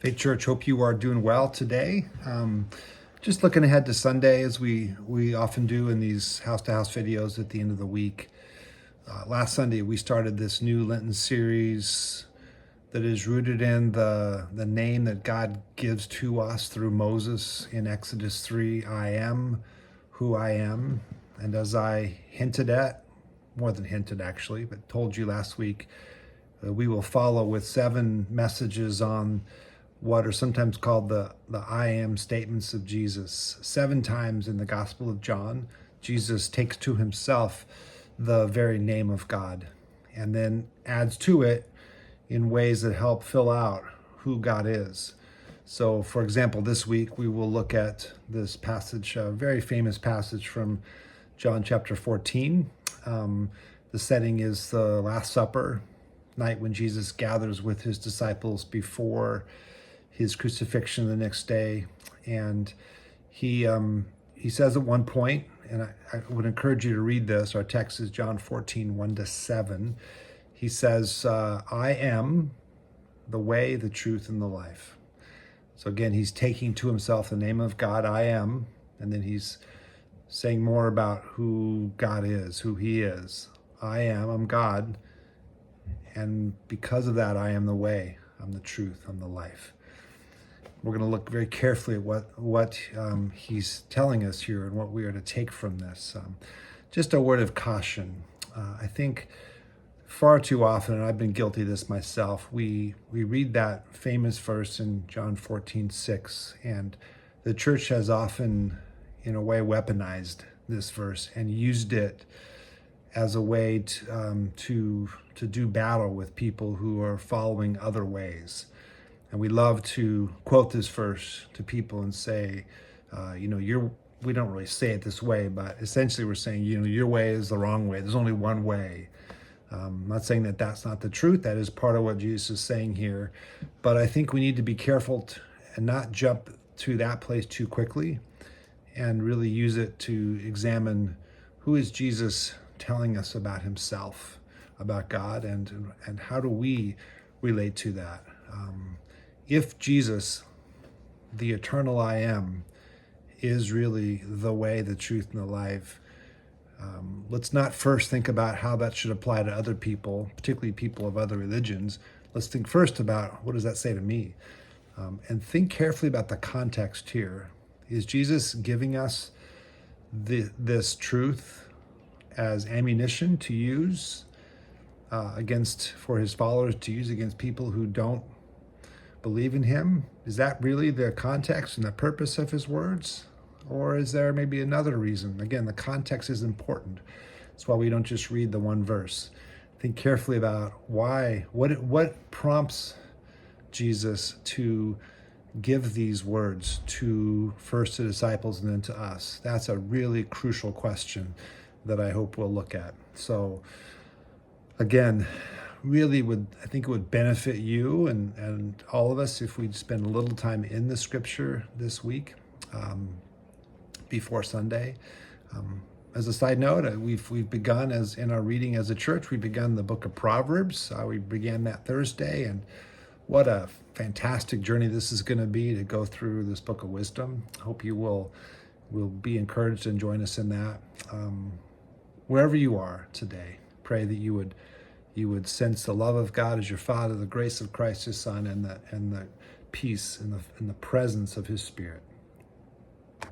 Faith Church, hope you are doing well today. Just looking ahead to Sunday, as we often do in these house-to-house videos at the end of the week. Last Sunday, we started this new Lenten series that is rooted in the name that God gives to us through Moses in Exodus 3, I am who I am. And as I hinted at, more than hinted actually, but told you last week, we will follow with 7 messages on what are sometimes called the I am statements of Jesus. 7 times in the Gospel of John, Jesus takes to himself the very name of God and then adds to it in ways that help fill out who God is. So, for example, this week we will look at this passage, a very famous passage from John chapter 14. The setting is the Last Supper, night when Jesus gathers with his disciples before his crucifixion the next day. And he says at one point, and I would encourage you to read this, our text is John 14, 1-7. He says, I am the way, the truth, and the life. So again, he's taking to himself the name of God, I am, and then he's saying more about who God is, who he is. I am, I'm God, and because of that, I am the way, I'm the truth, I'm the life. We're going to look very carefully at what he's telling us here and what we are to take from this. Just a word of caution. I think far too often, and I've been guilty of this myself, we read that famous verse in John 14:6, and the church has often, in a way, weaponized this verse and used it as a way to do battle with people who are following other ways. And we love to quote this verse to people and say, we don't really say it this way, but essentially we're saying, your way is the wrong way. There's only one way. I'm not saying that that's not the truth. That is part of what Jesus is saying here. But I think we need to be careful and not jump to that place too quickly and really use it to examine who is Jesus telling us about himself, about God, and how do we relate to that. If Jesus, the eternal I am, is really the way, the truth, and the life, let's not first think about how that should apply to other people, particularly people of other religions. Let's think first about, what does that say to me? And think carefully about the context here. Is Jesus giving us this truth as ammunition to use for his followers to use against people who don't believe in him? Is that really the context and the purpose of his words? Or is there maybe another reason? Again, the context is important. That's why we don't just read the one verse. Think carefully about what prompts Jesus to give these words to first the disciples and then to us. That's a really crucial question that I hope we'll look at. So again, really I think it would benefit you and all of us if we'd spend a little time in the scripture this week before Sunday. As a side note, we've begun in our reading as a church, we've begun the book of Proverbs. We began that Thursday, and what a fantastic journey this is going to be to go through this book of wisdom. I hope you will be encouraged and join us in that. Wherever you are today, pray that you would sense the love of God as your Father, the grace of Christ his Son, and the peace and the presence of his Spirit.